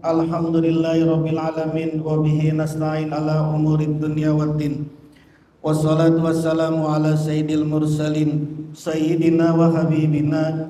Alhamdulillahirabbil alamin wa bihi nasta'in ala umurid dunya waddin. Wassalatu wassalamu ala sayyidil mursalin sayyidina wa habibina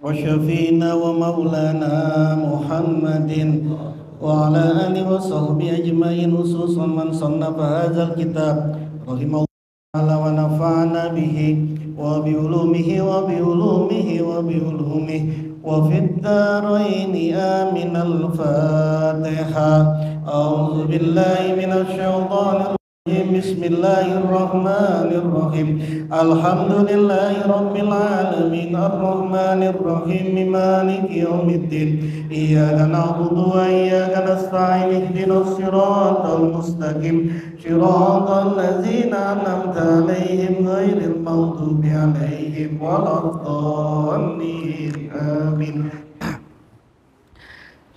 wa syafi'ina wa maulana Muhammadin wa ala alihi wa sahbihi ajma'in, khususan man sannafa hadzal kitab rahimahullah wa nafa'ana bihi wa bi ulumihi wa bi ulumihi wa bi ulumihi wa fid dharaini amin. Al-Fatihah. A'udzu billahi minasy syaithanir rajim. Bismillahirrahmanirrahim. Alhamdulillahi rabbil alamin arrahmanir rahim maliki yaumiddin. Iyyaka na'budu wa iyyaka nasta'in ihdinas siratal mustaqim siratal ladzina an'amta 'alaihim ghairil maghdubi 'alaihim waladdallin. Amin.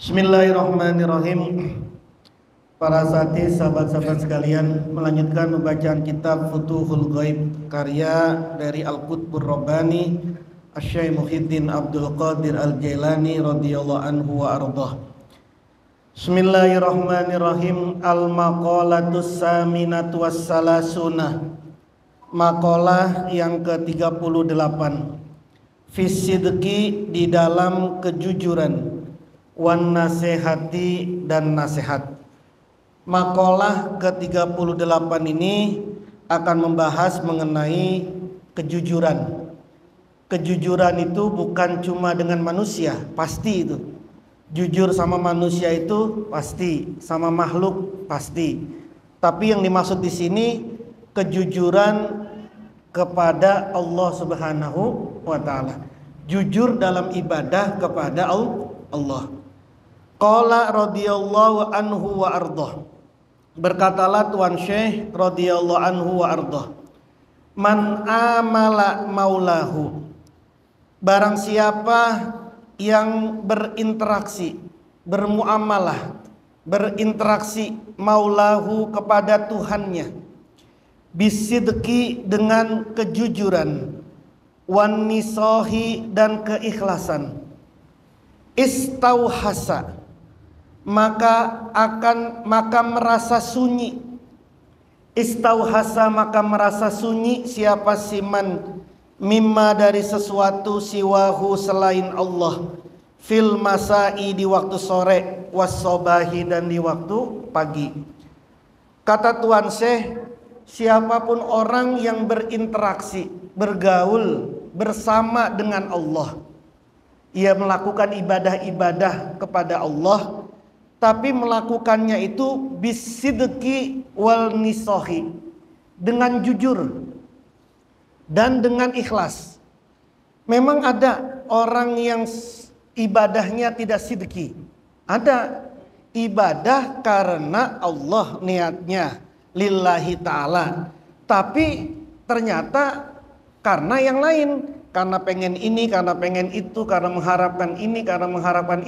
Bismillahirrahmanirrahim. Para sati, sahabat-sahabat sekalian, melanjutkan pembacaan kitab Futuhul Ghaib karya dari Al-Qutbur Rabbani Asy-Syaikh Muhyiddin Abdul Qadir Al-Jailani radhiyallahu anhu wa ardhah. Bismillahirrahmanirrahim. Al-maqalatus saminatu wassalasuna. Maqalah yang ke-38. Fisidqi, di dalam kejujuran, wan nasihati, dan nasihat. Maqalah ke-38 ini akan membahas mengenai kejujuran. Kejujuran itu bukan cuma dengan manusia, pasti itu. Jujur sama manusia itu pasti, sama makhluk pasti. Tapi yang dimaksud di sini kejujuran kepada Allah Subhanahu wa ta'ala. Jujur dalam ibadah kepada Allah. Qala radhiyallahu anhu wa ardhah. Berkatalah Tuan Syekh radhiyallahu anhu wa ardhah. Man amala maulahu. Barang siapa yang berinteraksi, bermuamalah, berinteraksi maulahu kepada Tuhannya, bisidqi, dengan kejujuran, wan nisohi, dan keikhlasan, istauhasa, maka merasa sunyi. Istauhasa, maka merasa sunyi siapa siman, mimma, dari sesuatu, siwahu, selain Allah, fil masai, di waktu sore, wassobahi, dan di waktu pagi. Kata Tuan Syekh, siapapun orang yang berinteraksi, bergaul bersama dengan Allah, ia melakukan ibadah-ibadah kepada Allah, tapi melakukannya itu bisidqi wal nisohi, dengan jujur dan dengan ikhlas. Memang ada orang yang ibadahnya tidak sidqi. Ada ibadah karena Allah, niatnya lillahi ta'ala, tapi ternyata karena yang lain, karena pengen ini, karena pengen itu, karena mengharapkan ini, karena mengharapkan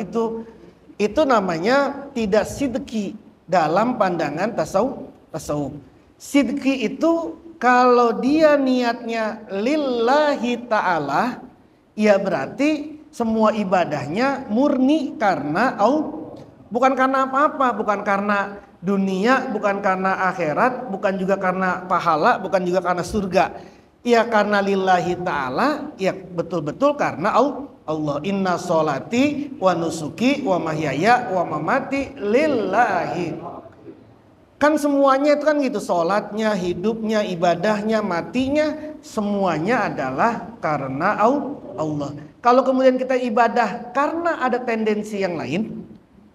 itu namanya tidak sidqi dalam pandangan tasawuf. Sidqi itu kalau dia niatnya lillahi ta'ala, ya berarti semua ibadahnya murni karena Allah, bukan karena apa-apa, bukan karena dunia, bukan karena akhirat, bukan juga karena pahala, bukan juga karena surga. Ya karena lillahi ta'ala, ya betul-betul karena Allah. Inna sholati wa nusuki wa mahyaya wa mamati lillahi. Kan semuanya itu kan gitu, sholatnya, hidupnya, ibadahnya, matinya, semuanya adalah karena Allah. Kalau kemudian kita ibadah karena ada tendensi yang lain,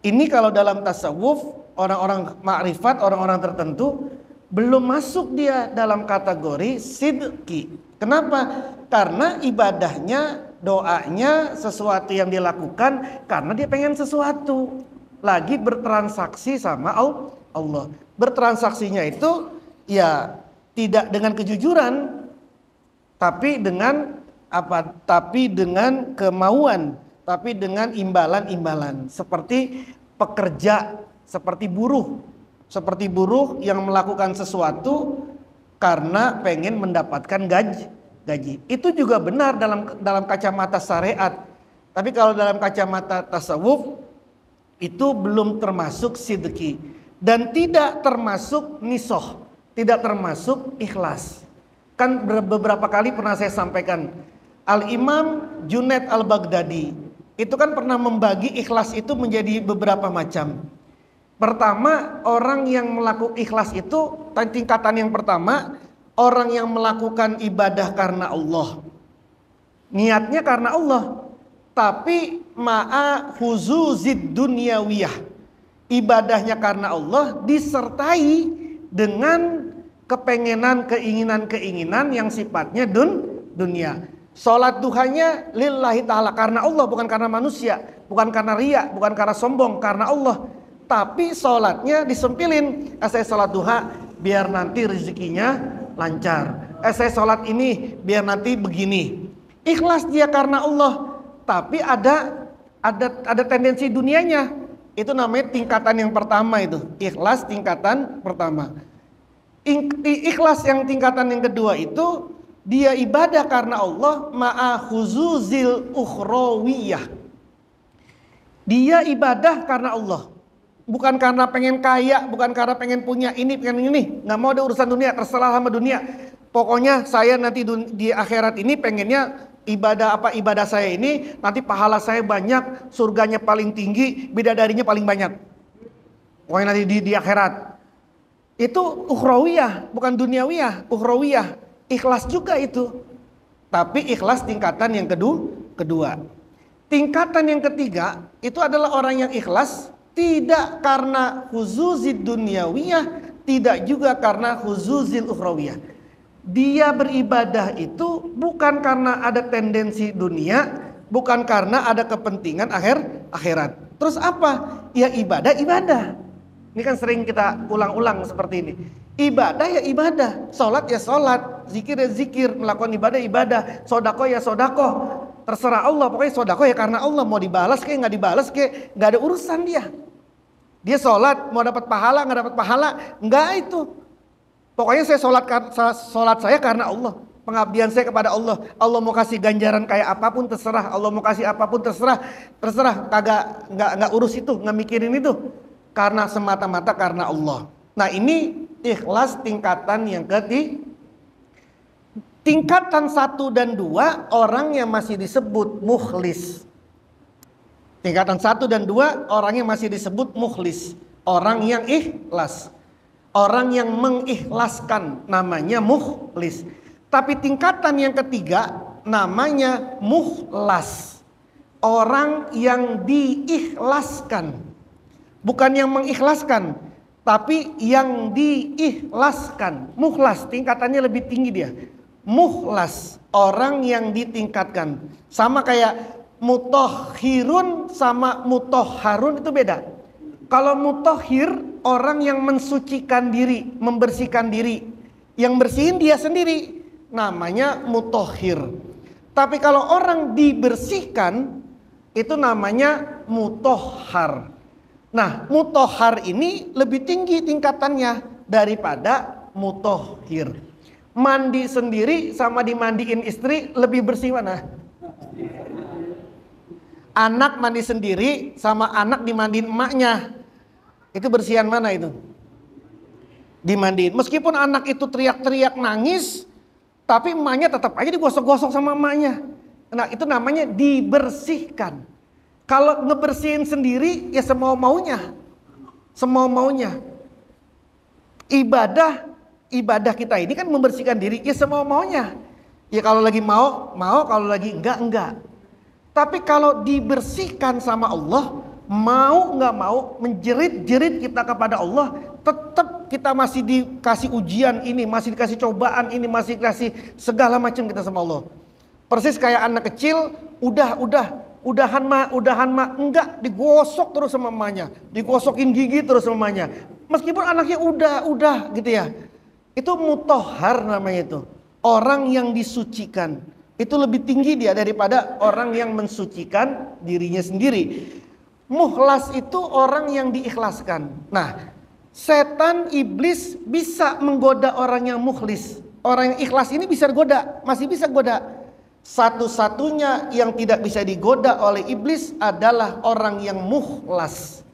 ini kalau dalam tasawuf, orang-orang makrifat, orang-orang tertentu, belum masuk dia dalam kategori sidqi. Kenapa? Karena ibadahnya, doanya, sesuatu yang dilakukan karena dia pengen sesuatu, lagi bertransaksi sama Allah. Bertransaksinya itu ya tidak dengan kejujuran, tapi dengan apa? Tapi dengan kemauan, tapi dengan imbalan-imbalan. Seperti pekerja, seperti buruh yang melakukan sesuatu karena pengen mendapatkan gaji. Itu juga benar dalam kacamata syariat. Tapi kalau dalam kacamata tasawuf, Itu belum termasuk sidqi dan tidak termasuk nisoh, tidak termasuk ikhlas. Kan beberapa kali pernah saya sampaikan, Al-Imam Junaid Al-Baghdadi itu kan pernah membagi ikhlas itu menjadi beberapa macam. Pertama, orang yang melakukan ikhlas itu tingkatan yang pertama, orang yang melakukan ibadah karena Allah. Niatnya karena Allah, tapi ma'a huzuzid dunyawiyah. Ibadahnya karena Allah disertai dengan kepengenan, keinginan-keinginan yang sifatnya dunia. Sholat duhanya lillahi ta'ala, karena Allah, bukan karena manusia, bukan karena riya, bukan karena sombong, karena Allah. Tapi sholatnya disempilin, saya sholat duha biar nanti rezekinya lancar, saya sholat ini biar nanti begini. Ikhlas dia karena Allah, tapi ada tendensi dunianya. Itu namanya tingkatan yang pertama, itu ikhlas tingkatan pertama. Ikhlas yang tingkatan yang kedua itu dia ibadah karena Allah ma'a huzuzil ukhrawiyah. Dia ibadah karena Allah, bukan karena pengen kaya, bukan karena pengen punya ini, pengen ini. Nggak mau ada urusan dunia, terserah sama dunia. Pokoknya saya nanti di akhirat ini pengennya ibadah saya ini nanti pahala saya banyak, surganya paling tinggi, bidadarinya paling banyak. Pokoknya nanti di akhirat. Itu ukhrawiyah, bukan duniawiyah, ukhrawiyah. Ikhlas juga itu. Tapi ikhlas tingkatan yang kedua. Tingkatan yang ketiga itu adalah orang yang ikhlas tidak karena huzuzid dunyawiyah, tidak juga karena huzuzil ukhrawiyah. Dia beribadah itu bukan karena ada tendensi dunia, bukan karena ada kepentingan akhirat. Terus apa? Ya ibadah. Ini kan sering kita ulang-ulang seperti ini. Ibadah ya ibadah, sholat ya sholat, zikir ya zikir, melakukan ibadah, sodako ya sodako. Terserah Allah, pokoknya sodako ya karena Allah, mau dibalas kayak nggak dibalas kayak nggak ada urusan dia. Dia sholat mau dapat pahala nggak dapat pahala nggak itu. Pokoknya saya sholat saya karena Allah, pengabdian saya kepada Allah. Allah mau kasih ganjaran kayak apapun terserah, Allah mau kasih apapun terserah, kagak nggak urus itu, nggak mikirin itu, karena semata-mata karena Allah. Nah ini ikhlas tingkatan yang ketiga. Tingkatan 1 dan 2 orang yang masih disebut mukhlis. Tingkatan 1 dan 2 orang yang masih disebut mukhlis, orang yang ikhlas, orang yang mengikhlaskan, namanya mukhlis. Tapi tingkatan yang ketiga namanya mukhlas, orang yang diikhlaskan, bukan yang mengikhlaskan, tapi yang diikhlaskan. Mukhlas tingkatannya lebih tinggi dia. Mukhlas, orang yang ditingkatkan. Sama kayak mutahhirun sama mutahharun itu beda. Kalau mutahhir orang yang mensucikan diri, membersihkan diri, yang bersihin dia sendiri, namanya mutahhir. Tapi kalau orang dibersihkan itu namanya mutahhar. Nah, mutahhar ini lebih tinggi tingkatannya daripada mutahhir. Mandi sendiri sama dimandiin istri lebih bersih mana? Anak mandi sendiri sama anak dimandiin emaknya, itu bersihan mana itu? Dimandiin. Meskipun anak itu teriak-teriak nangis, tapi emaknya tetap aja digosok-gosok sama emaknya. Nah itu namanya dibersihkan. Kalau ngebersihin sendiri ya semau-maunya. Ibadah kita ini kan membersihkan diri ya semau-maunya. Ya kalau lagi mau, kalau lagi enggak. Tapi kalau dibersihkan sama Allah, mau nggak mau, menjerit-jerit kita kepada Allah, tetap kita masih dikasih ujian ini, masih dikasih cobaan ini, masih dikasih segala macam kita sama Allah. Persis kayak anak kecil, udahan mak, enggak, digosok terus sama emaknya, digosokin gigi terus sama emaknya. Meskipun anaknya udah gitu ya. Itu mutahhar namanya itu. Orang yang disucikan. Itu lebih tinggi dia daripada orang yang mensucikan dirinya sendiri. Mukhlas itu orang yang diikhlaskan. Nah, setan iblis bisa menggoda orang yang mukhlis. Orang yang ikhlas ini bisa goda, masih bisa goda. Satu-satunya yang tidak bisa digoda oleh iblis adalah orang yang mukhlas.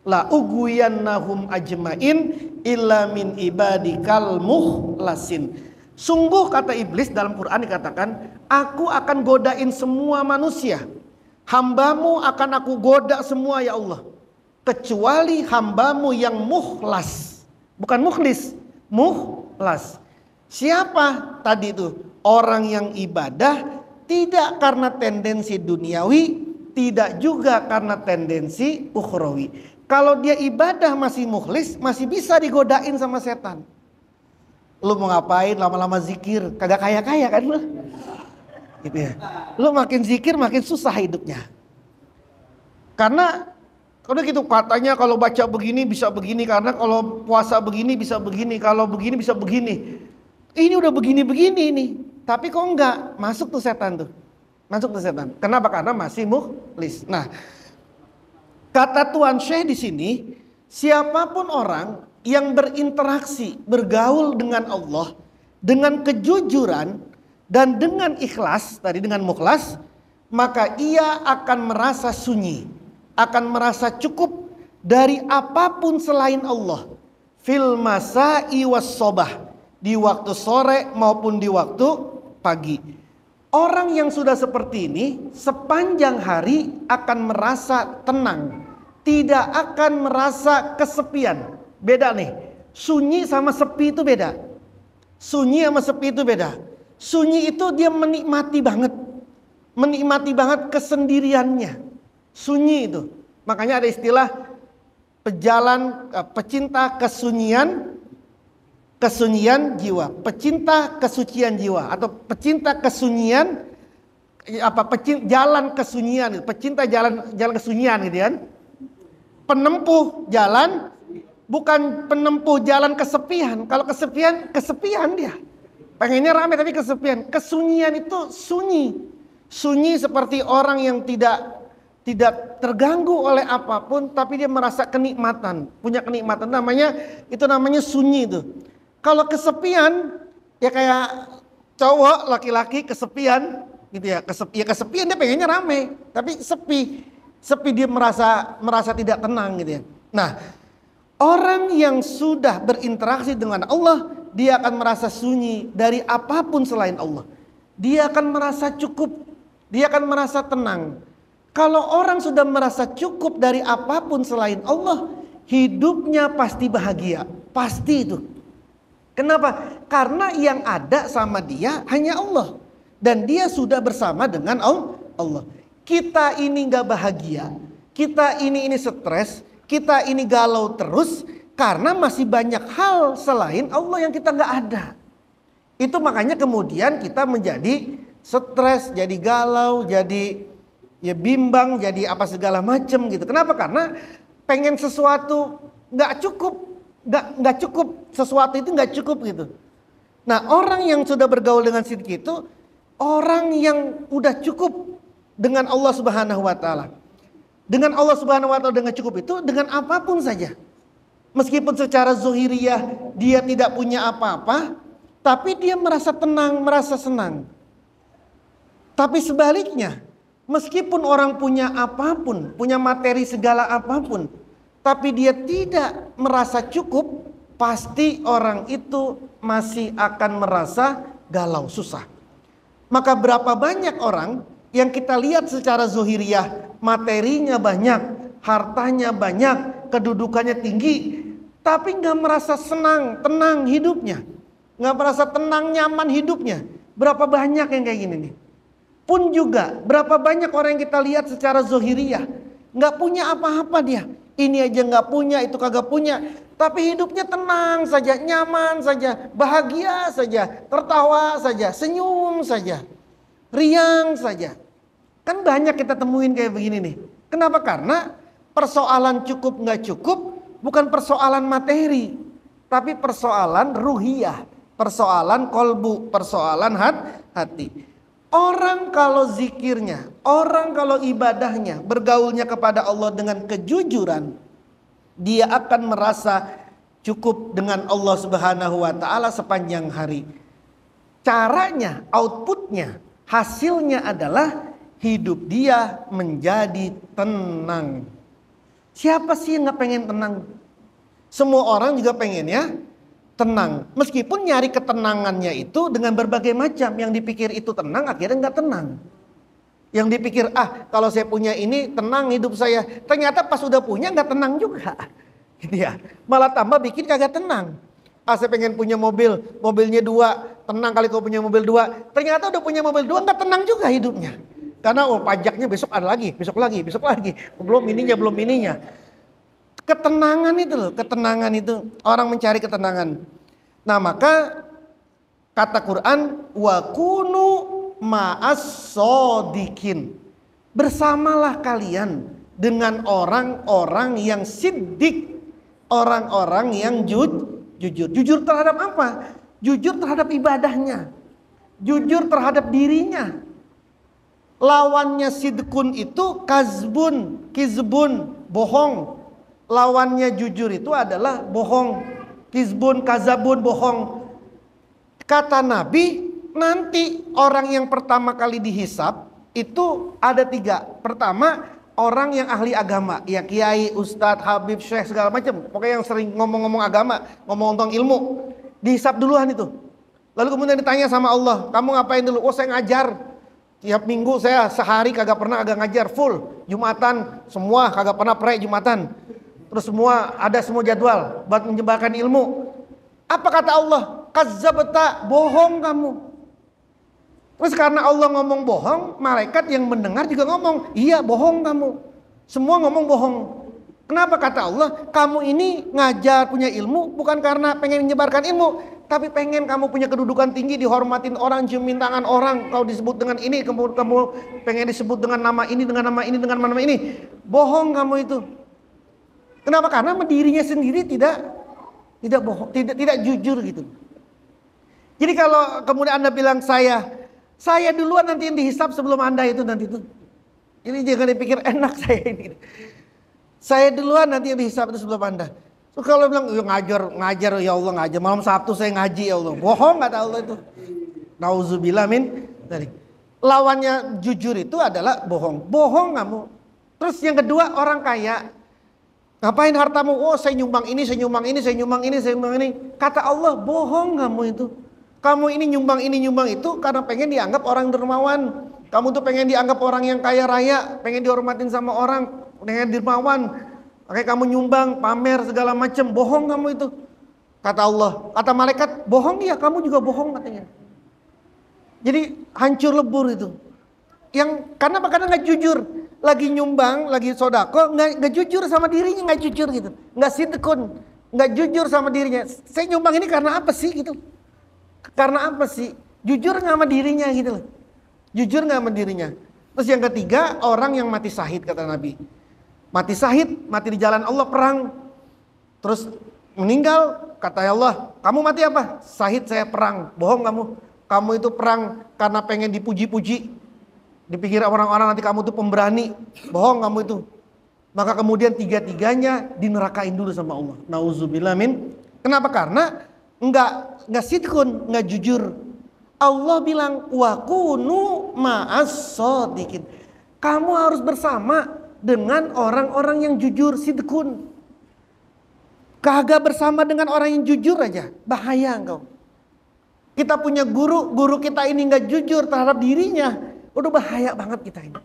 la ugwiyannahum ajmain illa min ibadikal mukhlasin. Sungguh kata iblis dalam Quran dikatakan, aku akan godain semua manusia. Hambamu akan aku goda semua ya Allah. Kecuali hambamu yang mukhlas. Bukan mukhlis, mukhlas. Siapa tadi itu? Orang yang ibadah tidak karena tendensi duniawi, tidak juga karena tendensi ukhrawi. Kalau dia ibadah masih mukhlis, masih bisa digodain sama setan. Lu mau ngapain lama-lama zikir, kagak kaya-kaya kan lu? Gitu ya. Lu makin zikir makin susah hidupnya. Karena gitu katanya kalau baca begini bisa begini, karena kalau puasa begini bisa begini, kalau begini bisa begini. Ini udah begini-begini nih. Tapi kok enggak? Masuk tuh setan tuh. Masuk tuh setan. Kenapa? Karena masih mukhlis. Nah, kata Tuan Syekh di sini, siapapun orang yang berinteraksi, bergaul dengan Allah dengan kejujuran dan dengan ikhlas, tadi dengan mukhlas, maka ia akan merasa sunyi, akan merasa cukup dari apapun selain Allah. Fil masa'i was sobah, di waktu sore maupun di waktu pagi. Orang yang sudah seperti ini sepanjang hari akan merasa tenang, tidak akan merasa kesepian. Beda nih, sunyi sama sepi itu beda. Sunyi sama sepi itu beda. Sunyi itu dia menikmati banget kesendiriannya. Sunyi itu. Makanya ada istilah pecinta kesunyian jiwa, pecinta kesucian jiwa, atau pecinta kesunyian jalan kesunyian, pecinta jalan kesunyian gitu kan. Penempuh jalan, bukan penempuh jalan kesepian. Kalau kesepian dia. Pengennya ramai tapi kesepian. Kesunyian itu sunyi. Sunyi seperti orang yang tidak terganggu oleh apapun, tapi dia merasa kenikmatan, punya kenikmatan. Itu namanya sunyi itu. Kalau kesepian ya kayak cowok laki-laki kesepian gitu ya. Kesepian dia pengennya ramai, tapi sepi dia merasa tidak tenang gitu ya. Nah, orang yang sudah berinteraksi dengan Allah, dia akan merasa sunyi dari apapun selain Allah. Dia akan merasa cukup, dia akan merasa tenang. Kalau orang sudah merasa cukup dari apapun selain Allah, hidupnya pasti bahagia, pasti itu. Kenapa? Karena yang ada sama dia hanya Allah, dan dia sudah bersama dengan Allah. Kita ini gak bahagia, kita ini stres, kita ini galau terus karena masih banyak hal selain Allah yang kita gak ada. Itu makanya kemudian kita menjadi stres, jadi galau, jadi bimbang, jadi apa segala macam gitu. Kenapa? Karena pengen sesuatu gak cukup, sesuatu itu gak cukup gitu. Nah, orang yang sudah bergaul dengan sidik itu orang yang udah cukup dengan Allah Subhanahu wa taala. Dengan Allah Subhanahu wa taala dengan cukup itu dengan apapun saja. Meskipun secara zuhiriyah dia tidak punya apa-apa, tapi dia merasa tenang, merasa senang. Tapi sebaliknya, meskipun orang punya apapun, punya materi segala apapun, tapi dia tidak merasa cukup, pasti orang itu masih akan merasa galau, susah. Maka berapa banyak orang yang kita lihat secara zuhiriyah, materinya banyak, hartanya banyak, kedudukannya tinggi, tapi gak merasa senang, tenang hidupnya, gak merasa tenang, nyaman hidupnya. Berapa banyak yang kayak gini nih. Pun juga berapa banyak orang yang kita lihat secara zuhiriyah, gak punya apa-apa dia. Ini aja gak punya, itu kagak punya, tapi hidupnya tenang saja, nyaman saja, bahagia saja, tertawa saja, senyum saja, riang saja. Kan banyak kita temuin kayak begini nih. Kenapa? Karena persoalan cukup gak cukup bukan persoalan materi, tapi persoalan ruhiyah, persoalan kolbu, persoalan hati. Orang kalau zikirnya, orang kalau ibadahnya, bergaulnya kepada Allah dengan kejujuran, dia akan merasa cukup dengan Allah Subhanahu wa taala sepanjang hari. Caranya, outputnya, hasilnya adalah hidup dia menjadi tenang. Siapa sih yang nggak pengen tenang? Semua orang juga pengen ya tenang. Meskipun nyari ketenangannya itu dengan berbagai macam. Yang dipikir itu tenang, akhirnya nggak tenang. Yang dipikir, kalau saya punya ini tenang hidup saya. Ternyata pas udah punya nggak tenang juga. Gitu ya. Malah tambah bikin kagak tenang. Saya pengen punya mobil, mobilnya 2. Tenang kali kalau punya mobil 2. Ternyata udah punya mobil 2 nggak tenang juga hidupnya. Karena pajaknya besok ada lagi, besok lagi. Belum ininya. Ketenangan itu loh, ketenangan itu. Orang mencari ketenangan. Nah maka kata Quran, wa kunu ma'as shodiqin. Bersamalah kalian dengan orang-orang yang siddiq. Orang-orang yang jujur. Jujur terhadap apa? Jujur terhadap ibadahnya. Jujur terhadap dirinya. Lawannya sidqun itu kizbun, bohong. Lawannya jujur itu adalah bohong. Kizbun, kazabun, bohong. Kata Nabi, nanti orang yang pertama kali dihisab itu ada 3. Pertama, orang yang ahli agama, ya kiai, ustadz, habib, syekh segala macam. Pokoknya yang sering ngomong-ngomong agama, ngomong tentang ilmu, dihisab duluan itu. Lalu kemudian ditanya sama Allah, kamu ngapain dulu? Oh saya ngajar. Tiap minggu saya sehari kagak ngajar full. Jumatan semua kagak pernah Jumatan. Terus semua jadwal buat menyebarkan ilmu. Apa kata Allah? Kazzabta, bohong kamu. Terus karena Allah ngomong bohong, malaikat yang mendengar juga ngomong, iya bohong kamu. Semua ngomong bohong. Kenapa kata Allah? Kamu ini ngajar punya ilmu bukan karena pengen menyebarkan ilmu, tapi pengen kamu punya kedudukan tinggi, dihormatin orang, cium tangan orang, kau disebut dengan ini, kamu pengen disebut dengan nama ini, dengan nama ini, dengan nama ini. Bohong kamu itu. Kenapa? Karena dirinya sendiri tidak bohong, tidak jujur gitu. Jadi kalau kemudian Anda bilang saya duluan nanti yang dihisab sebelum Anda itu nanti itu. Ini jangan dipikir enak saya ini. Saya duluan nanti yang dihisab itu sebelum Anda. So, kalau bilang ngajar ya Allah ngajar, malam Sabtu saya ngaji ya Allah. Bohong kata Allah itu. Nauzubillah min dzalik. Lawannya jujur itu adalah bohong. Bohong kamu. Terus yang kedua, orang kaya. Ngapain hartamu? Oh saya nyumbang ini, saya nyumbang ini, saya nyumbang ini, saya nyumbang ini. Kata Allah, bohong kamu itu. Kamu ini nyumbang itu karena pengen dianggap orang dermawan. Kamu tuh pengen dianggap orang yang kaya raya, pengen dihormatin sama orang, pengen dermawan. Makanya kamu nyumbang, pamer segala macam. Bohong kamu itu. Kata Allah, kata malaikat, bohong ya, kamu juga bohong katanya. Jadi hancur lebur itu. Karena nggak jujur. Lagi nyumbang, lagi sodako, nggak jujur sama dirinya, nggak jujur gitu, nggak sidqun, nggak jujur sama dirinya. Saya nyumbang ini karena apa sih gitu? Karena apa sih? Jujur nggak sama dirinya gitu loh. Jujur nggak sama dirinya. Terus yang ketiga, orang yang mati syahid kata Nabi. Mati syahid, mati di jalan Allah perang. Terus meninggal, kata Allah, kamu mati apa? Syahid saya perang. Bohong kamu. Kamu itu perang karena pengen dipuji-puji. Dipikir orang-orang nanti kamu tuh pemberani. Bohong kamu itu. Maka kemudian tiga-tiganya dinerakain dulu sama Allah. Nauzubillah min. Kenapa? Karena enggak sidqun, enggak jujur. Allah bilang wa kunu ma'as shodiqin. Kamu harus bersama dengan orang-orang yang jujur, sidqun. Kagak bersama dengan orang yang jujur aja, bahaya engkau. Kita punya guru kita ini enggak jujur terhadap dirinya. Udah bahaya banget kita ini.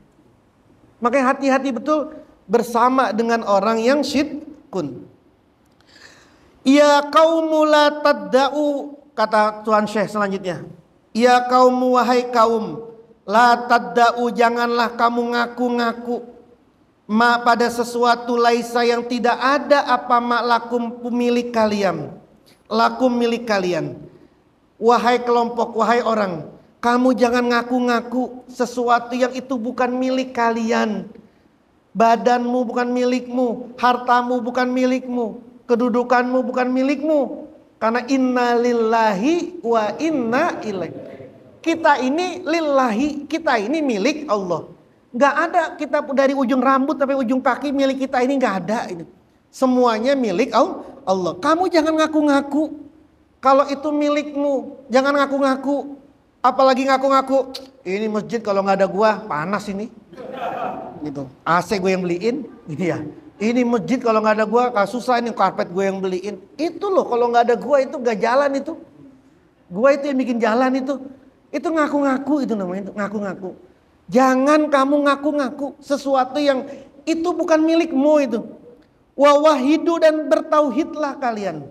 Makanya hati-hati betul bersama dengan orang yang sidqun. Ya qaumu la tadda'u, kata Tuhan Syekh selanjutnya. Ya qaumu, wahai kaum, la tadda'u, janganlah kamu ngaku-ngaku ma pada sesuatu laisa yang tidak ada apa ma lakum milik kalian. Lakum milik kalian. Wahai kelompok, wahai orang, kamu jangan ngaku-ngaku sesuatu yang itu bukan milik kalian. Badanmu bukan milikmu, hartamu bukan milikmu, kedudukanmu bukan milikmu. Karena inna lillahi wa inna ilaihi. Kita ini lillahi, kita ini milik Allah. Gak ada kita dari ujung rambut sampai ujung kaki milik kita ini, gak ada ini. Semuanya milik Allah. Kamu jangan ngaku-ngaku. Kalau itu milikmu, jangan ngaku-ngaku. Apalagi ngaku-ngaku, ini masjid kalau nggak ada gua panas ini, gitu. AC gue yang beliin, gitu ya. Ini masjid kalau nggak ada gua, susah ini karpet gue yang beliin. Itu loh, kalau nggak ada gua itu nggak jalan itu. Gua itu yang bikin jalan itu. Itu ngaku-ngaku itu namanya, itu ngaku-ngaku. Jangan kamu ngaku-ngaku sesuatu yang itu bukan milikmu itu. Wawahidu dan bertauhidlah kalian.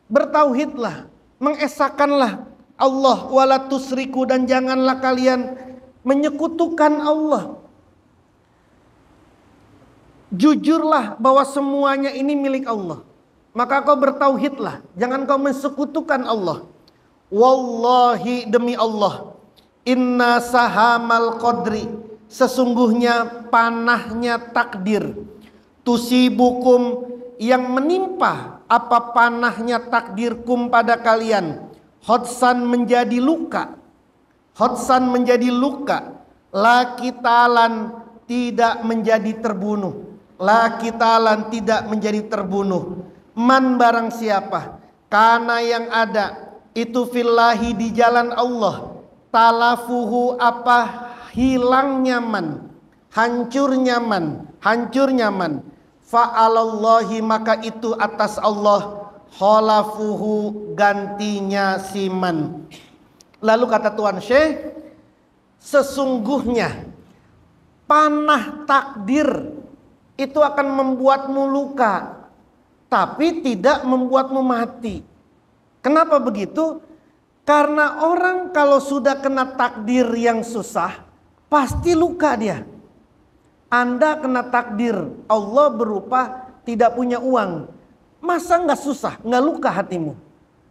Bertauhidlah, mengesakanlah Allah, wala tusriku, dan janganlah kalian menyekutukan Allah. Jujurlah bahwa semuanya ini milik Allah. Maka kau bertauhidlah, jangan kau mensekutukan Allah. Wallahi, demi Allah, inna sahamal qadri, sesungguhnya panahnya takdir, tusibukum, yang menimpa apa panahnya takdirkum pada kalian, hodsan menjadi luka, hodsan menjadi luka, la kitalan tidak menjadi terbunuh, la kitalan tidak menjadi terbunuh, man barang siapa, karena yang ada itu fillahi di jalan Allah, talafuhu apa hilang nyaman, hancur nyaman, hancur nyaman, fa'alallahi maka itu atas Allah, khalafuhu gantinya siman. Lalu kata Tuan Syekh, sesungguhnya panah takdir itu akan membuatmu luka, tapi tidak membuatmu mati. Kenapa begitu? Karena orang kalau sudah kena takdir yang susah, pasti luka dia. Anda kena takdir Allah berupa tidak punya uang, masa nggak susah, nggak luka hatimu?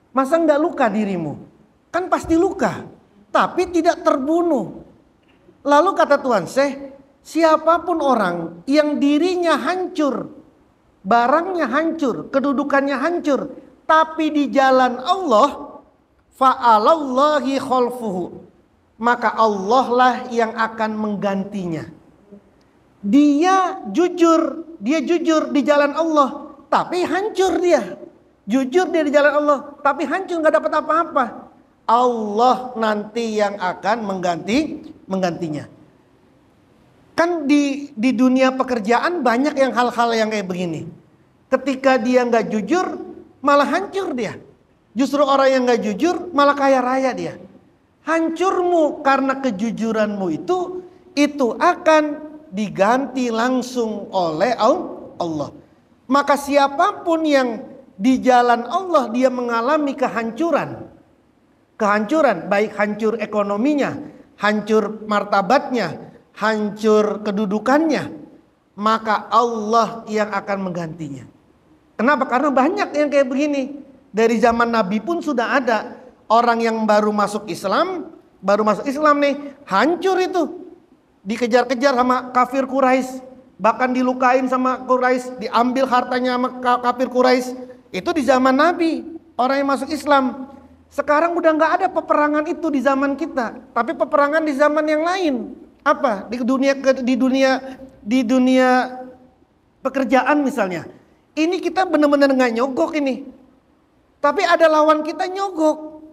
Masa nggak luka dirimu? Kan pasti luka, tapi tidak terbunuh. Lalu kata Tuan Syekh, siapapun orang yang dirinya hancur, barangnya hancur, kedudukannya hancur, tapi di jalan Allah, fa'alallahi khalfuhu, maka Allah lah yang akan menggantinya. Dia jujur di jalan Allah, tapi hancur dia. Jujur dia di jalan Allah, tapi hancur, nggak dapat apa-apa. Allah nanti yang akan menggantinya. Kan di dunia pekerjaan banyak yang hal-hal yang kayak begini. Ketika dia nggak jujur, malah hancur dia. Justru orang yang nggak jujur malah kaya raya dia. Hancurmu karena kejujuranmu itu akan diganti langsung oleh Allah. Maka siapapun yang di jalan Allah dia mengalami kehancuran, baik hancur ekonominya, hancur martabatnya, hancur kedudukannya, maka Allah yang akan menggantinya. Kenapa? Karena banyak yang kayak begini. Dari zaman Nabi pun sudah ada orang yang baru masuk Islam nih, hancur itu. Dikejar-kejar sama kafir Quraisy, bahkan dilukain sama Quraisy, diambil hartanya sama kafir Quraisy. Itu di zaman Nabi, orang yang masuk Islam. Sekarang udah nggak ada peperangan itu di zaman kita, tapi peperangan di zaman yang lain. Apa? Di dunia pekerjaan misalnya. Ini kita benar-benar nggak nyogok ini. Tapi ada lawan kita nyogok.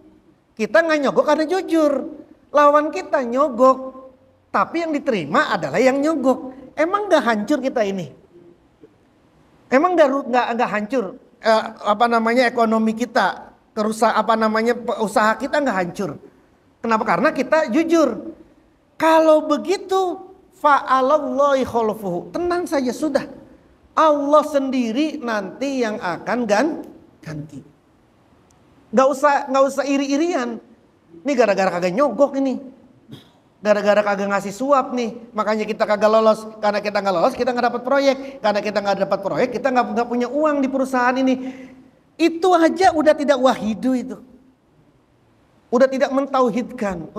Kita nggak nyogok karena jujur. Lawan kita nyogok, tapi yang diterima adalah yang nyogok. Emang nggak hancur kita ini? Emang nggak hancur? Ekonomi kita, usaha kita nggak hancur. Kenapa? Karena kita jujur. Kalau begitu, fa'alallahi khalfuhu, tenang saja sudah. Allah sendiri nanti yang akan ganti. Gak usah iri-irian. Ini gara-gara kagak nyogok ini. Gara-gara kagak ngasih suap nih, makanya kita kagak lolos. Karena kita nggak lolos, kita nggak dapat proyek. Karena kita nggak dapat proyek, kita nggak punya uang di perusahaan ini. Itu aja udah tidak wahidu itu. Udah tidak mentauhidkan.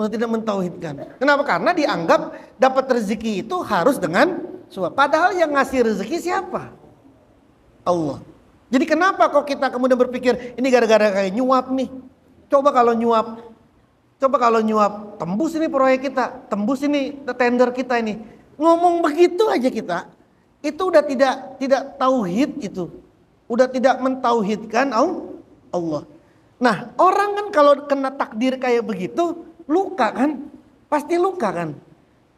Kenapa? Karena dianggap dapat rezeki itu harus dengan suap. Padahal yang ngasih rezeki siapa? Allah. Jadi kenapa kok kita kemudian berpikir ini gara-gara kayak nyuap nih? Coba kalau nyuap, tembus ini proyek kita, tembus ini tender kita ini. Ngomong begitu aja kita, itu udah tidak tauhid itu. Udah tidak mentauhidkan Allah. Nah, orang kan kalau kena takdir kayak begitu, luka kan? Pasti luka kan?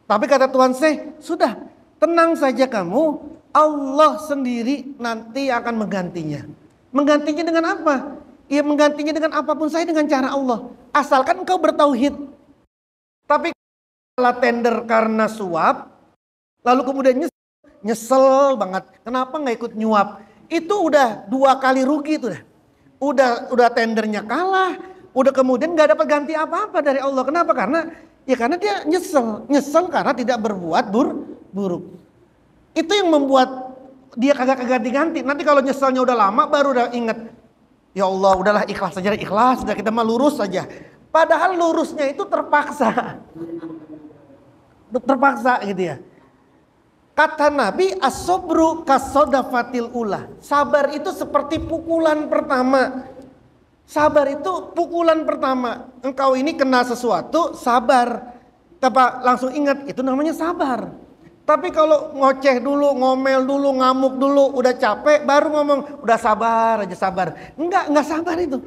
Tapi kata Tuhan Syekh, sudah tenang saja kamu, Allah sendiri nanti akan menggantinya. Menggantinya dengan apa? Ya menggantinya dengan apapun saja, dengan cara Allah. Asalkan engkau bertauhid. Tapi kalau tender karena suap, lalu kemudian nyesel banget, kenapa nggak ikut nyuap? Itu udah 2 kali rugi itu dah. Udah tendernya kalah, udah kemudian nggak dapat ganti apa-apa dari Allah. Kenapa? Karena dia nyesel karena tidak berbuat buruk. Itu yang membuat dia kagak ganti-ganti. Nanti kalau nyeselnya udah lama baru udah inget, ya Allah udahlah ikhlas saja, ikhlas, udah kita mah lurus saja. Padahal lurusnya itu terpaksa gitu ya. Kata Nabi, as-sabru kas-sadafatil ula. Sabar itu seperti pukulan pertama. Sabar itu pukulan pertama. Engkau ini kena sesuatu, sabar. Tapi langsung ingat, itu namanya sabar. Tapi kalau ngoceh dulu, ngomel dulu, ngamuk dulu, udah capek, baru ngomong, udah sabar aja, sabar. Enggak sabar itu.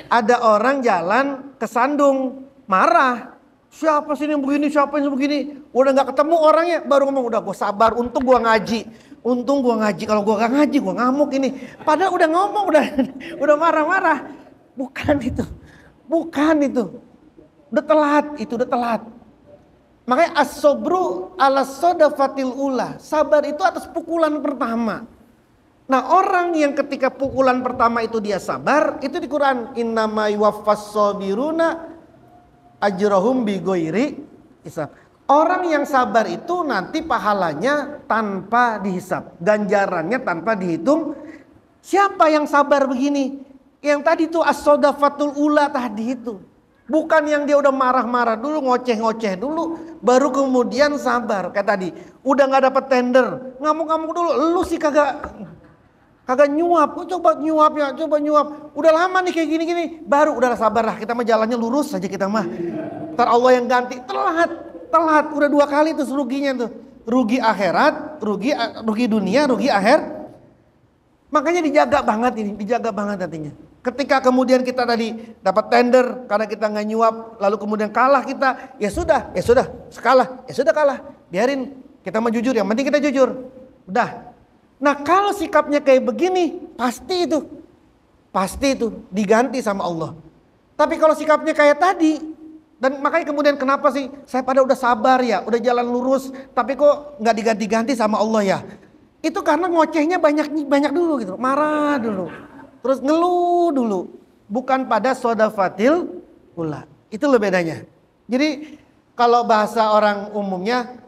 Ada orang jalan kesandung, marah. Siapa sih yang begini, siapa yang begini. Udah gak ketemu orangnya, baru ngomong, udah gue sabar, untung gue ngaji. Kalau gue gak ngaji, gue ngamuk ini. Padahal udah ngomong, udah marah-marah. Bukan itu. Udah telat. Makanya as-sabru ala sadafatil ula. Sabar itu atas pukulan pertama. Nah, orang yang ketika pukulan pertama itu dia sabar, itu di Quran, innama yuwaffas sabiruna ajrahum bighairi hisab. Orang yang sabar itu nanti pahalanya tanpa dihisab, ganjarannya tanpa dihitung. Siapa yang sabar begini? Yang tadi itu as-sadafatul ula tadi itu. Bukan yang dia udah marah-marah dulu, ngoceh-ngoceh dulu, baru kemudian sabar. Kayak tadi, udah gak dapet tender, ngamuk-ngamuk dulu. Lu sih kagak nyuap. Coba nyuap. Udah lama nih kayak gini-gini, baru udah sabar lah. Kita mah jalannya lurus saja kita mah. Ntar Allah yang ganti. Telat. Udah 2 kali tuh ruginya tuh. Rugi akhirat, rugi dunia, rugi akhir. Makanya dijaga banget nantinya. Ketika kemudian kita tadi dapat tender karena kita nggak nyuap, lalu kemudian kalah kita, ya sudah, kalah. Biarin, kita mau jujur, yang penting kita jujur. Udah. Nah, kalau sikapnya kayak begini, pasti itu diganti sama Allah. Tapi kalau sikapnya kayak tadi, dan makanya kemudian kenapa sih saya pada udah sabar ya, udah jalan lurus, tapi kok nggak diganti-ganti sama Allah ya? Itu karena ngocehnya banyak dulu gitu, marah dulu. Terus ngeluh dulu, bukan pada sadafatil ula. Itu loh bedanya. Jadi kalau bahasa orang umumnya,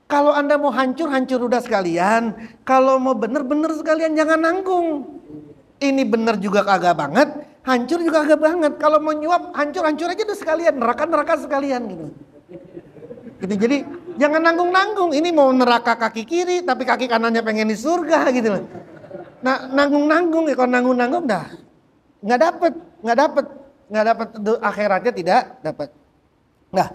kalau Anda mau hancur udah sekalian. Kalau mau bener sekalian, jangan nanggung. Ini bener juga kagak banget, hancur juga kagak banget. Kalau mau nyuap, hancur aja udah sekalian, neraka sekalian gitu. Jadi jangan nanggung. Ini mau neraka kaki kiri, tapi kaki kanannya pengen di surga gitu loh. Nah, nanggung ya, kalau nanggung dah nggak dapet akhiratnya, tidak dapat. Nah,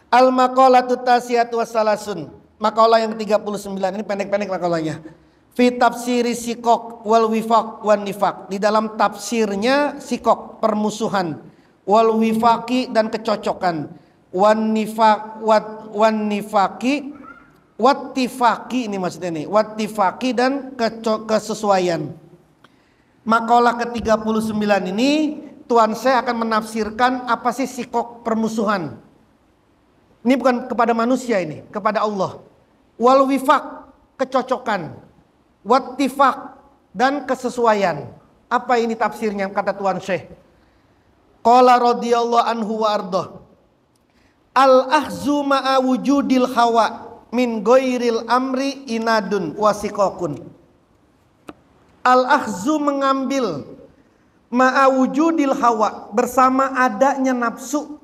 al-maqalatu tasiyatu wassalasun, makalah yang 39 ini pendek-pendek makalahnya. Fi tafsiri sikok wal wifaq wan nifaq, di dalam tafsirnya sikok permusuhan, wal wifaqi dan kecocokan, wan nifaqi wattifaqi, ini maksudnya nih, wattifaqi dan kesesuaian. Makalah ke-39 ini Tuhan saya akan menafsirkan apa sih sikok permusuhan. Ini bukan kepada manusia, ini kepada Allah. Wal wifaq, kecocokan. Wattifaq, dan kesesuaian. Apa ini tafsirnya kata Tuhan Syekh? Qala radhiyallahu anhu wa ardhah. Al-ahzu ma'a wujudil hawa min ghairil amri inadun wasikokun. Al-akhzu mengambil ma'a wujudil hawa, bersama adanya nafsu,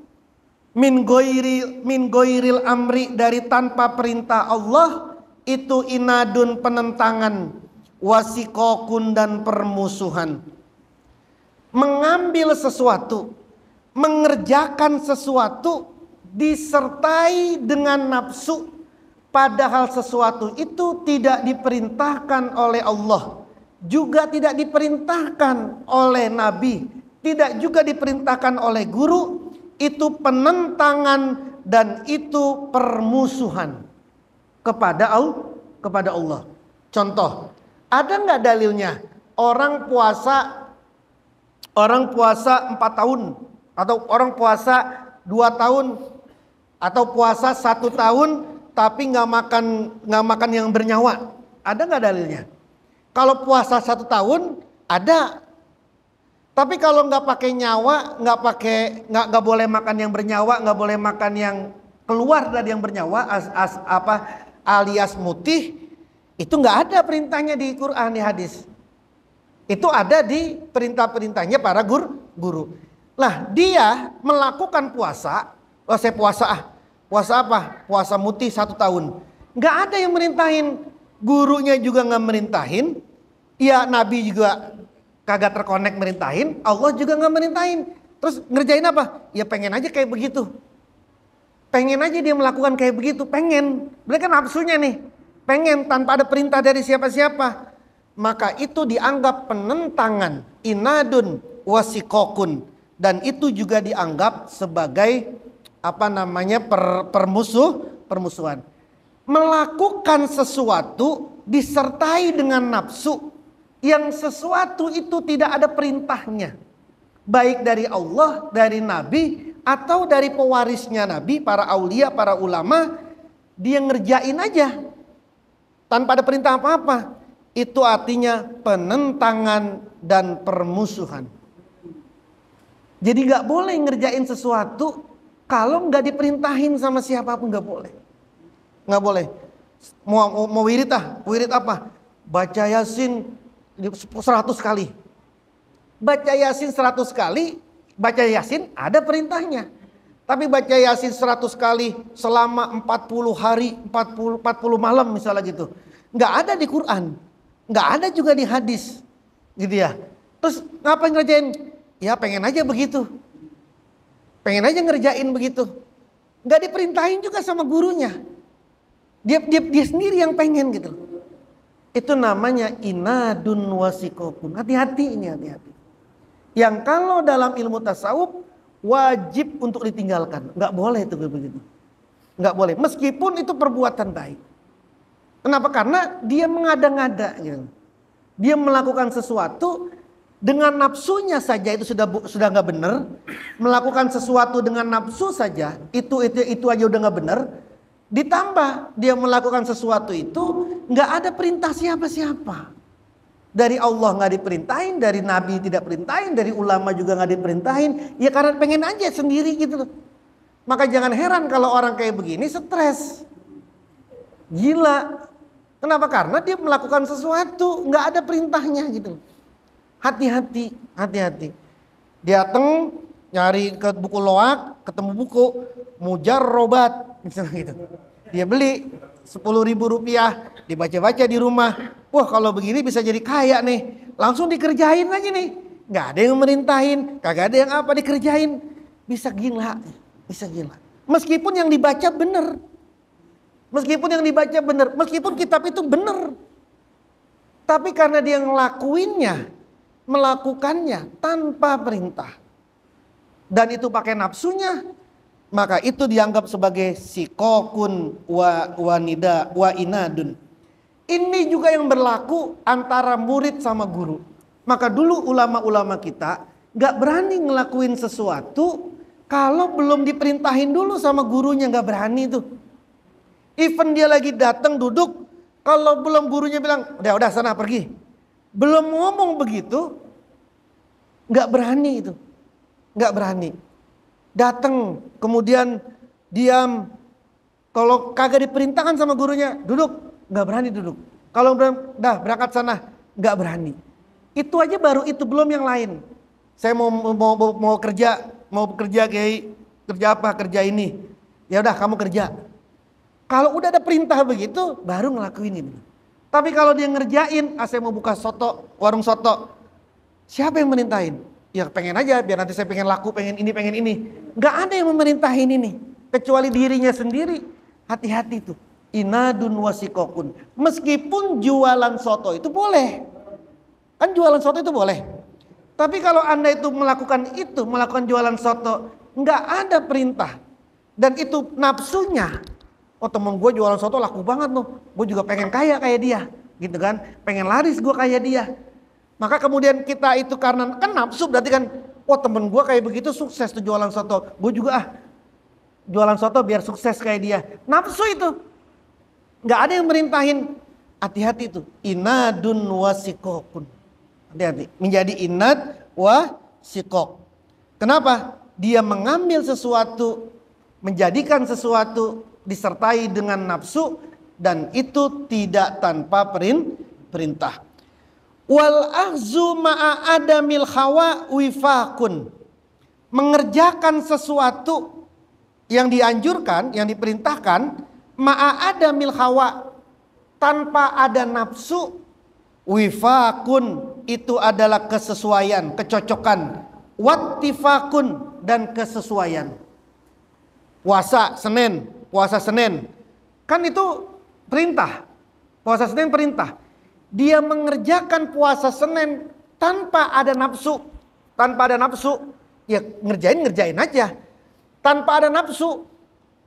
min ghairil amri, dari tanpa perintah Allah, itu inadun penentangan, wasikokun dan permusuhan. Mengambil sesuatu, mengerjakan sesuatu disertai dengan nafsu, padahal sesuatu itu tidak diperintahkan oleh Allah, juga tidak diperintahkan oleh Nabi, tidak juga diperintahkan oleh guru. Itu penentangan dan itu permusuhan kepada kepada Allah. Contoh, ada nggak dalilnya orang puasa 4 tahun, atau orang puasa 2 tahun, atau puasa 1 tahun tapi nggak makan yang bernyawa? Ada nggak dalilnya? Kalau puasa 1 tahun ada, tapi kalau nggak pakai nyawa, nggak boleh makan yang bernyawa, nggak boleh makan yang keluar dari yang bernyawa, alias mutih, itu nggak ada perintahnya di Quran, di hadis. Itu ada di perintah-perintahnya para guru. Lah dia melakukan puasa, saya puasa apa? Puasa mutih 1 tahun. Nggak ada yang merintahin, gurunya juga nggak merintahin, ya Nabi juga kagak terkonek merintahin, Allah juga nggak merintahin. Terus ngerjain apa? Ya pengen aja kayak begitu. Pengen aja dia melakukan kayak begitu, pengen. Mereka nafsunya nih, pengen tanpa ada perintah dari siapa-siapa. Maka itu dianggap penentangan, inadun wasikokun, dan itu juga dianggap sebagai permusuhan. Melakukan sesuatu disertai dengan nafsu, yang sesuatu itu tidak ada perintahnya, baik dari Allah, dari Nabi, atau dari pewarisnya Nabi, para aulia, para ulama, dia ngerjain aja tanpa ada perintah apa-apa. Itu artinya penentangan dan permusuhan. Jadi gak boleh ngerjain sesuatu kalau gak diperintahin sama siapapun, gak boleh. Gak boleh. Mau wirid apa? Baca Yasin 100 kali. Baca Yasin 100 kali, baca Yasin ada perintahnya. Tapi baca Yasin 100 kali selama 40 hari, 40 malam misalnya gitu. Nggak ada di Quran. Nggak ada juga di hadis. Gitu ya. Terus ngapain ngerjain? Ya pengen aja begitu. Pengen aja ngerjain begitu. Nggak diperintahin juga sama gurunya. Dia sendiri yang pengen gitu. Itu namanya inadun wasikokun. Hati-hati ini, hati-hati. Yang kalau dalam ilmu tasawuf wajib untuk ditinggalkan. Nggak boleh itu begitu. Nggak boleh. Meskipun itu perbuatan baik. Kenapa? Karena dia mengada-ngada. Gitu. Dia melakukan sesuatu dengan nafsunya saja itu sudah nggak benar. Melakukan sesuatu dengan nafsu saja itu aja udah nggak benar. Ditambah dia melakukan sesuatu itu nggak ada perintah siapa-siapa. Dari Allah nggak diperintahin, dari Nabi tidak perintahin, dari ulama juga nggak diperintahin. Ya karena pengen aja sendiri gitu loh. Maka jangan heran kalau orang kayak begini stres, gila. Kenapa? Karena dia melakukan sesuatu nggak ada perintahnya gitu. Hati-hati, hati-hati. Dia datang nyari ke buku loak, ketemu buku Mujarrobat misalnya gitu. Dia beli 10.000 rupiah, dibaca-baca di rumah. Wah kalau begini bisa jadi kaya nih. Langsung dikerjain aja nih. Nggak ada yang merintahin, kagak ada yang apa, dikerjain. Bisa gila, bisa gila. Meskipun yang dibaca benar. Meskipun yang dibaca benar, meskipun kitab itu benar. Tapi karena dia ngelakuinnya, melakukannya tanpa perintah, dan itu pakai nafsunya, maka itu dianggap sebagai sikokun wa inadun. Ini juga yang berlaku antara murid sama guru. Maka dulu ulama-ulama kita gak berani ngelakuin sesuatu kalau belum diperintahin dulu sama gurunya, gak berani tuh. Even dia lagi datang duduk, kalau belum gurunya bilang udah sana pergi, belum ngomong begitu, gak berani itu. Gak berani. Datang kemudian diam. Kalau kagak diperintahkan sama gurunya duduk, nggak berani duduk. Kalau dah berangkat sana, nggak berani. Itu aja baru itu, belum yang lain. Saya mau kerja kayak kerja apa, kerja ini. Ya udah kamu kerja. Kalau udah ada perintah begitu, baru ngelakuin ini. Tapi kalau dia ngerjain, saya mau buka soto, warung soto, siapa yang merintahin? Ya pengen aja, biar nanti saya pengen laku, pengen ini. Gak ada yang memerintahin ini. Kecuali dirinya sendiri. Hati-hati tuh. Inadun wasikokun. Meskipun jualan soto itu boleh. Kan jualan soto itu boleh. Tapi kalau Anda itu, melakukan jualan soto, gak ada perintah. Dan itu nafsunya. Oh temen gue jualan soto laku banget loh, gue juga pengen kaya kayak dia, gitu kan, pengen laris gue kayak dia. Maka kemudian kita itu karena kan nafsu, berarti kan, oh temen gue kayak begitu sukses tuh jualan soto, gue juga jualan soto biar sukses kayak dia. Nafsu itu, nggak ada yang merintahin. Hati-hati itu, inadun wasikokun. Hati-hati, menjadi inad wasikok. Kenapa? Dia mengambil sesuatu, menjadikan sesuatu disertai dengan nafsu, dan itu tidak tanpa perintah. Wal ahzu ma'a adamil hawa wifakun. Mengerjakan sesuatu yang dianjurkan, yang diperintahkan, ma'a adamil hawa, tanpa ada nafsu, wifakun, itu adalah kesesuaian, kecocokan, wattifakun, dan kesesuaian. Puasa Senin kan itu perintah. Puasa Senin perintah. Dia mengerjakan puasa Senin tanpa ada nafsu. Tanpa ada nafsu, ya ngerjain aja. Tanpa ada nafsu.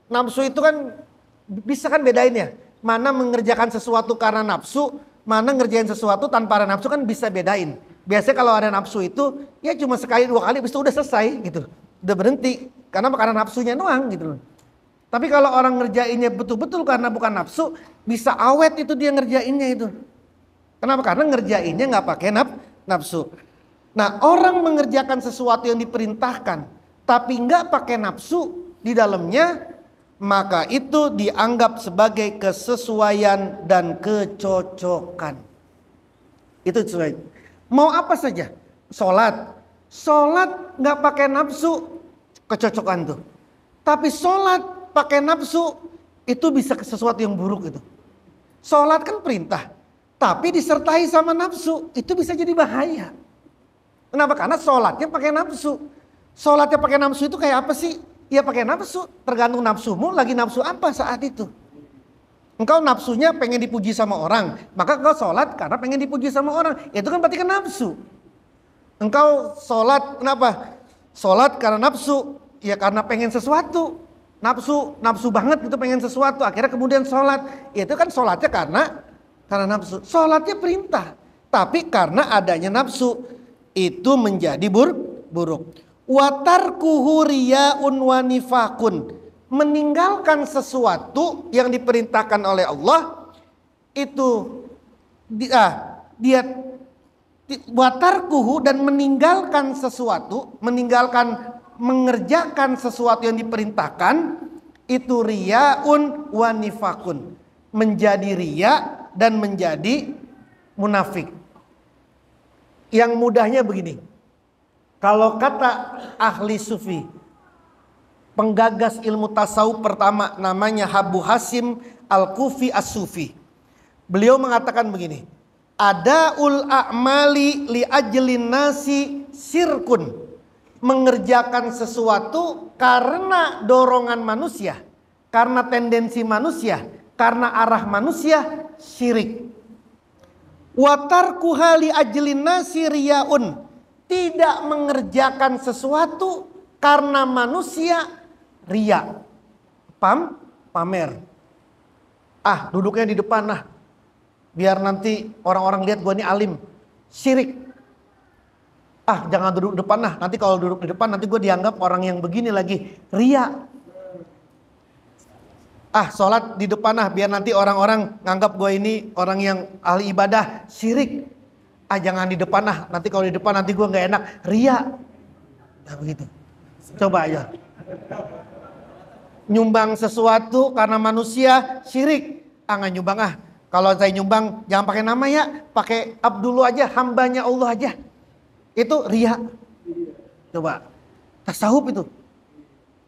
Nafsu itu kan bisa kan bedain ya. Mana mengerjakan sesuatu karena nafsu, mana ngerjain sesuatu tanpa ada nafsu, kan bisa bedain. Biasanya kalau ada nafsu itu ya cuma sekali dua kali habis itu udah selesai gitu. Udah berhenti karena nafsunya doang gitu loh. Tapi kalau orang ngerjainnya betul-betul karena bukan nafsu, bisa awet itu dia ngerjainnya itu. Kenapa? Karena ngerjainnya nggak pakai nafsu. Nah, orang mengerjakan sesuatu yang diperintahkan tapi nggak pakai nafsu di dalamnya, maka itu dianggap sebagai kesesuaian dan kecocokan. Itu sesuai. Mau apa saja, sholat nggak pakai nafsu, kecocokan tuh. Tapi sholat pakai nafsu, itu bisa ke sesuatu yang buruk itu. Sholat kan perintah, tapi disertai sama nafsu, itu bisa jadi bahaya. Kenapa? Karena sholatnya pakai nafsu. Sholatnya pakai nafsu itu kayak apa sih? Ya pakai nafsu, tergantung nafsumu lagi nafsu apa saat itu. Engkau nafsunya pengen dipuji sama orang, maka engkau sholat karena pengen dipuji sama orang. Itu kan berarti kan nafsu. Engkau sholat kenapa? Sholat karena nafsu, ya karena pengen sesuatu. Nafsu banget gitu, pengen sesuatu. Akhirnya kemudian sholat. Itu kan sholatnya karena nafsu. Sholatnya perintah, tapi karena adanya nafsu itu menjadi buruk. Watarkuhu riyaun wa nifakun. Meninggalkan sesuatu yang diperintahkan oleh Allah itu dia watarkuhu, dan meninggalkan sesuatu, mengerjakan sesuatu yang diperintahkan itu riyaun wa nifakun, menjadi riya dan menjadi munafik. Yang mudahnya begini, kalau kata ahli sufi, penggagas ilmu tasawuf pertama namanya Abu Hasim Al-Kufi As-Sufi. Beliau mengatakan begini, adaul a'mali li ajlin nasi sirkun. Mengerjakan sesuatu karena dorongan manusia, karena tendensi manusia, karena arah manusia, syirik. Wa tarkuha li ajlin nasi riyaun. Tidak mengerjakan sesuatu karena manusia, riya, pamer. Duduknya di depan biar nanti orang-orang lihat gua ini alim, syirik. Jangan duduk di depan nanti kalau duduk di depan nanti gua dianggap orang yang begini lagi, riya. Sholat di depan biar nanti orang-orang nganggap gua ini orang yang ahli ibadah, syirik. Jangan di depan nanti kalau di depan nanti gua nggak enak, riya. Begitu. Coba aja. Nyumbang sesuatu karena manusia, syirik. Nggak nyumbang Kalau saya nyumbang jangan pakai nama ya, pakai Abdullah aja, hambanya Allah aja. Itu riya. Coba. Tasawuf itu.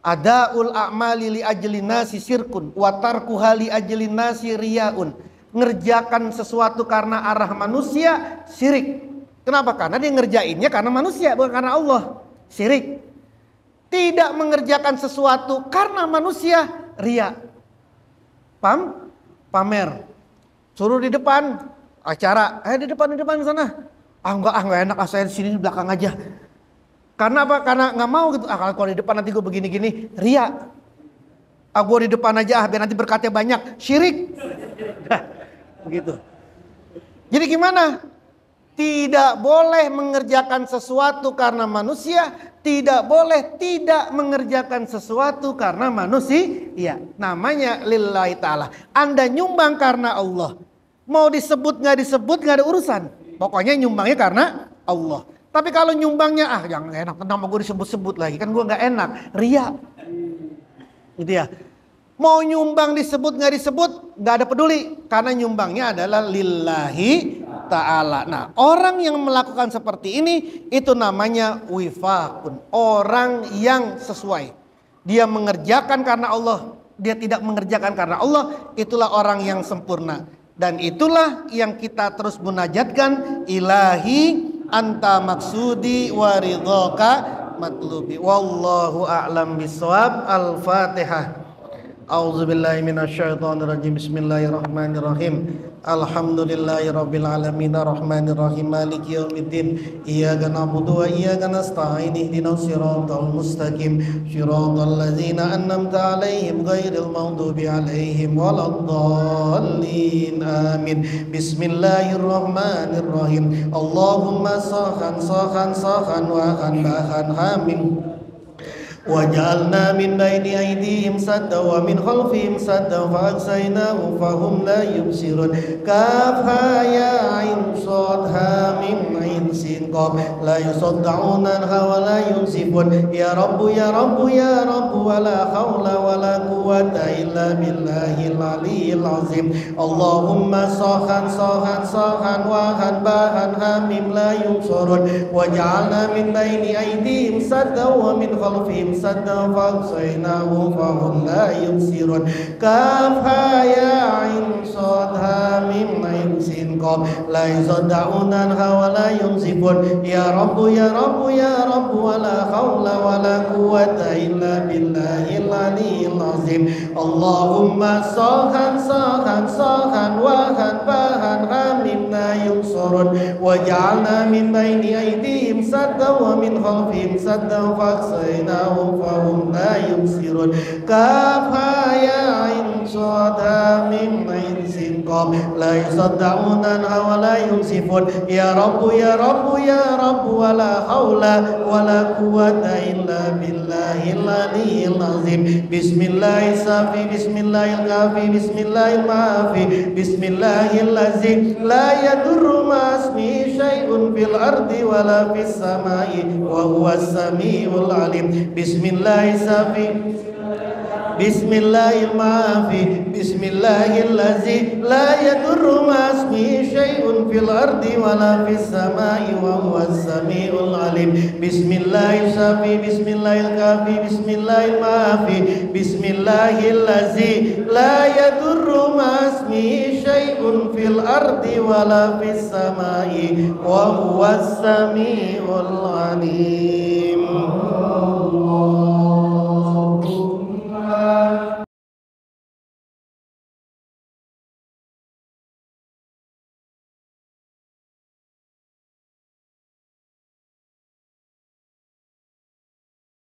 Adaul a'mali li ajlin nasi sirkun wa tarkuha li ajlin nasi riyaun. Ngerjakan sesuatu karena arah manusia, syirik. Kenapa? Karena dia ngerjainnya karena manusia, bukan karena Allah. Syirik. Tidak mengerjakan sesuatu karena manusia, riya. Pamer. Suruh di depan acara, di depan sana. Enggak enak, saya di sini di belakang aja. Karena apa? Karena nggak mau gitu. Kalau di depan nanti gue begini-gini, riya. Gue di depan aja biar nanti berkatnya banyak. Syirik. Begitu. Jadi gimana? Tidak boleh mengerjakan sesuatu karena manusia, tidak boleh tidak mengerjakan sesuatu karena manusia. Ya, namanya lillahi ta'ala. Anda nyumbang karena Allah. Mau disebut nggak ada urusan. Pokoknya nyumbangnya karena Allah. Tapi kalau nyumbangnya jangan enak, nama gue disebut-sebut lagi, kan gue nggak enak, ria. Gitu ya. Mau nyumbang disebut nggak ada peduli, karena nyumbangnya adalah lillahi ta'ala. Nah, orang yang melakukan seperti ini itu namanya wifaqun, orang yang sesuai. Dia mengerjakan karena Allah, dia tidak mengerjakan karena Allah, itulah orang yang sempurna. Dan itulah yang kita terus munajatkan, ilahi anta maksudi wa ridhaka matlubi. Wallahu a'lam bishawab. Al-Fatihah. A'udzubillahi minasyaitonirrajim. Bismillahirrahmanirrahim. Alhamdulillahirabbil alamin arrahmanirrahim maliki yaumiddin. Iyyaka na'budu wa iyyaka nasta'in. Ihdinas siratal mustaqim. Shiratal ladzina an'amta 'alaihim ghairil maghdubi 'alaihim waladdallin. Amin. Bismillahirrahmanirrahim. Allahumma sahan wa bahan hamim. وجعلنا من بين أيديهم سدا ومن خلفهم سدا فأغشيناهم فهم لا يبصرون كافها يا عين صاد حاميم عين سين قاف لا يصدعون عنها ولا ينزفون يا رب يا رب يا رب ولا حول ولا قوة إلا بالله العلي العظيم اللهم صاحا وهن باهن حاميم لا يبصرون وجعلنا من بين أيديهم سدا ومن خلفهم سدا فأغشيناهم فهم لا يبصرون كافها يا عين صاد حاميم عين سين قاف لا يصدعون عنها ولا ينزفون يا رب يا رب يا رب ولا حول ولا قوة إلا بالله العلي العظيم اللهم صاحا وهن باهن حاميم لا يبصرون وجعلنا من بين أيديهم سدا ومن خلفهم سدا فأغشيناهم فهم لا يبصرون كافها يا عين صاد حاميم عين سين قاف لا يصدعون عنها ولا ينزفون يا رب يا رب يا رب ولا حول ولا قوة إلا بالله العلي العظيم بسم الله الصافي بسم الله الكافي بسم الله المعافي بسم الله الذي لا يضر مع اسمه شيء في الأرض ولا في السماء وهو السميع العليم بسم الله الصافي بسم الله المعافي بسم الله الذي لا يضر مع اسمه شيء في الأرض ولا في السماء وهو السميع العليم بسم الله الشافي بسم الله الكافي بسم الله المعافي بسم الله الذي لا يضر مع اسمه شيء في الأرض ولا في السماء وهو السميع العليم